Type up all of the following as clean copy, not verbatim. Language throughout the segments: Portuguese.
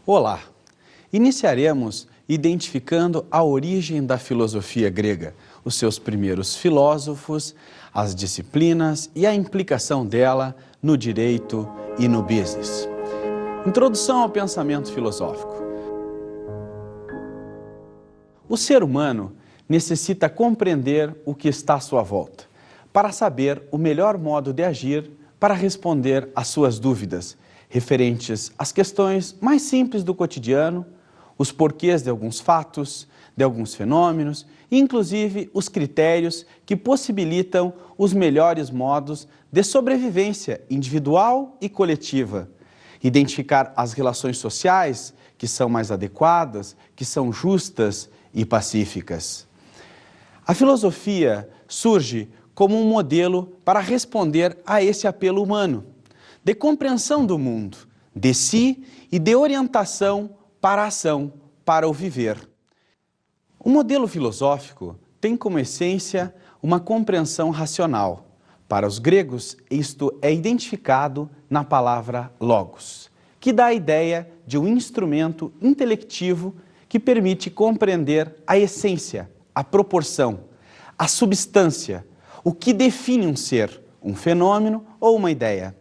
Olá! Iniciaremos identificando a origem da filosofia grega, os seus primeiros filósofos, as disciplinas e a implicação dela no direito e no business. Introdução ao pensamento filosófico. O ser humano necessita compreender o que está à sua volta, para saber o melhor modo de agir para responder às suas dúvidas, referentes às questões mais simples do cotidiano, os porquês de alguns fatos, de alguns fenômenos, e inclusive os critérios que possibilitam os melhores modos de sobrevivência individual e coletiva. Identificar as relações sociais que são mais adequadas, que são justas e pacíficas. A filosofia surge como um modelo para responder a esse apelo humano, de compreensão do mundo, de si e de orientação para a ação, para o viver. O modelo filosófico tem como essência uma compreensão racional. Para os gregos, isto é identificado na palavra logos, que dá a ideia de um instrumento intelectivo que permite compreender a essência, a proporção, a substância, o que define um ser, um fenômeno ou uma ideia.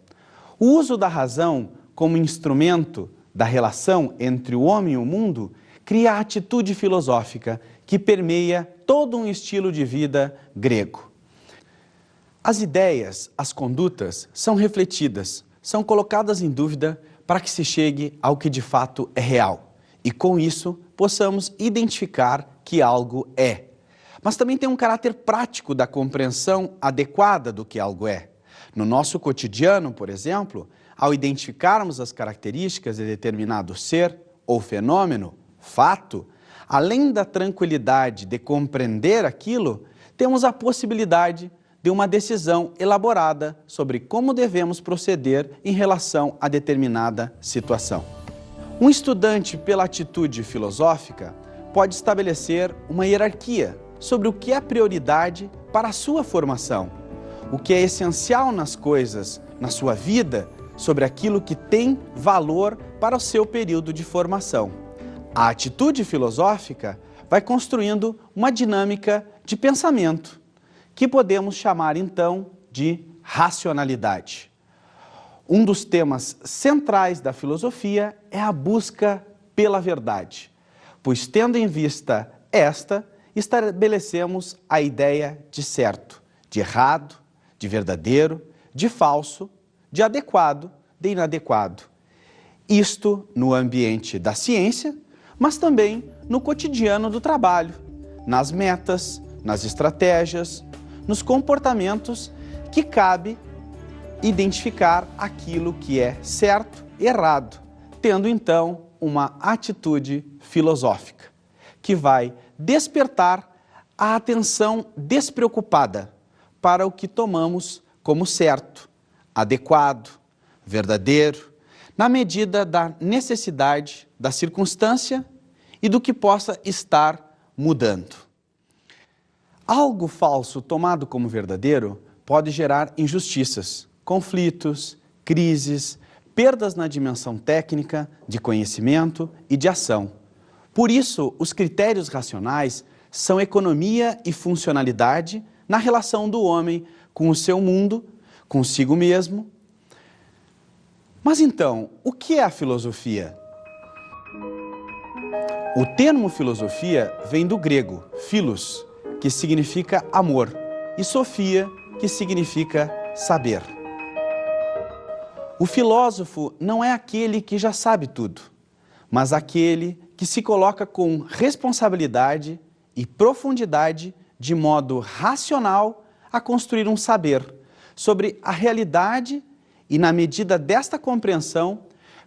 O uso da razão como instrumento da relação entre o homem e o mundo cria a atitude filosófica que permeia todo um estilo de vida grego. As ideias, as condutas são refletidas, são colocadas em dúvida para que se chegue ao que de fato é real e com isso possamos identificar que algo é. Mas também tem um caráter prático da compreensão adequada do que algo é. No nosso cotidiano, por exemplo, ao identificarmos as características de determinado ser ou fenômeno, fato, além da tranquilidade de compreender aquilo, temos a possibilidade de uma decisão elaborada sobre como devemos proceder em relação a determinada situação. Um estudante, pela atitude filosófica, pode estabelecer uma hierarquia sobre o que é prioridade para a sua formação, o que é essencial nas coisas, na sua vida, sobre aquilo que tem valor para o seu período de formação. A atitude filosófica vai construindo uma dinâmica de pensamento, que podemos chamar então de racionalidade. Um dos temas centrais da filosofia é a busca pela verdade, pois tendo em vista esta, estabelecemos a ideia de certo, de errado, de verdadeiro, de falso, de adequado, de inadequado. Isto no ambiente da ciência, mas também no cotidiano do trabalho, nas metas, nas estratégias, nos comportamentos que cabe identificar aquilo que é certo e errado, tendo então uma atitude filosófica, que vai despertar a atenção despreocupada para o que tomamos como certo, adequado, verdadeiro, na medida da necessidade, da circunstância e do que possa estar mudando. Algo falso tomado como verdadeiro pode gerar injustiças, conflitos, crises, perdas na dimensão técnica, de conhecimento e de ação. Por isso, os critérios racionais são economia e funcionalidade na relação do homem com o seu mundo, consigo mesmo. Mas então, o que é a filosofia? O termo filosofia vem do grego, philos, que significa amor, e sofia, que significa saber. O filósofo não é aquele que já sabe tudo, mas aquele que se coloca com responsabilidade e profundidade, de modo racional, a construir um saber sobre a realidade e, na medida desta compreensão,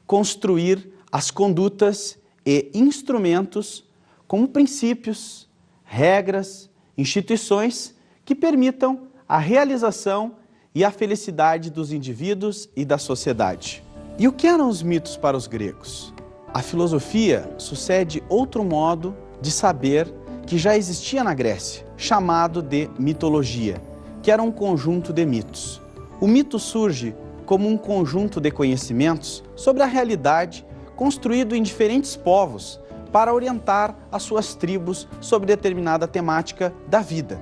construir as condutas e instrumentos como princípios, regras, instituições que permitam a realização e a felicidade dos indivíduos e da sociedade. E o que eram os mitos para os gregos? A filosofia sucede outro modo de saber que já existia na Grécia, chamado de mitologia, que era um conjunto de mitos. O mito surge como um conjunto de conhecimentos sobre a realidade construído em diferentes povos para orientar as suas tribos sobre determinada temática da vida.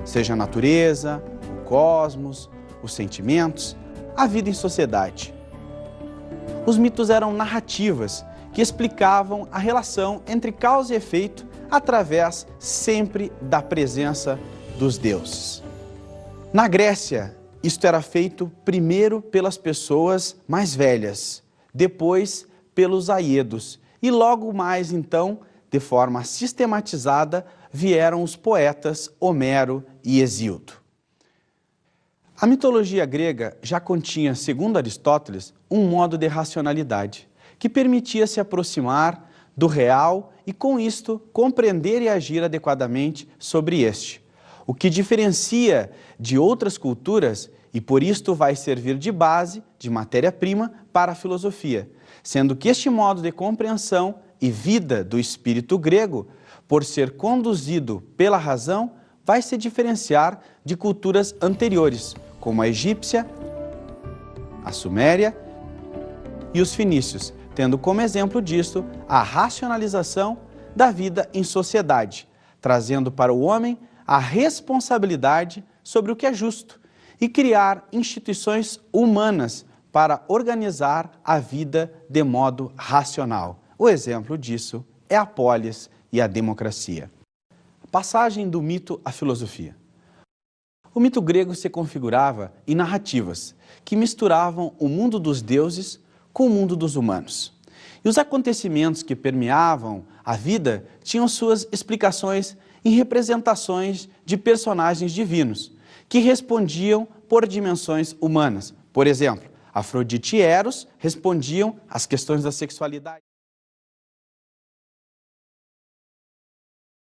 Seja a natureza, o cosmos, os sentimentos, a vida em sociedade. Os mitos eram narrativas que explicavam a relação entre causa e efeito através sempre da presença dos deuses. Na Grécia, isto era feito primeiro pelas pessoas mais velhas, depois pelos aiedos e logo mais então, de forma sistematizada, vieram os poetas Homero e Hesíodo. A mitologia grega já continha, segundo Aristóteles, um modo de racionalidade que permitia se aproximar do real e, com isto, compreender e agir adequadamente sobre este, o que diferencia de outras culturas e por isto vai servir de base, de matéria-prima para a filosofia, sendo que este modo de compreensão e vida do espírito grego, por ser conduzido pela razão, vai se diferenciar de culturas anteriores, como a egípcia, a suméria e os fenícios, tendo como exemplo disto a racionalização da vida em sociedade, trazendo para o homem a responsabilidade sobre o que é justo e criar instituições humanas para organizar a vida de modo racional. O exemplo disso é a polis e a democracia. Passagem do mito à filosofia. O mito grego se configurava em narrativas que misturavam o mundo dos deuses com o mundo dos humanos. E os acontecimentos que permeavam a vida tinham suas explicações em representações de personagens divinos, que respondiam por dimensões humanas. Por exemplo, Afrodite e Eros respondiam às questões da sexualidade.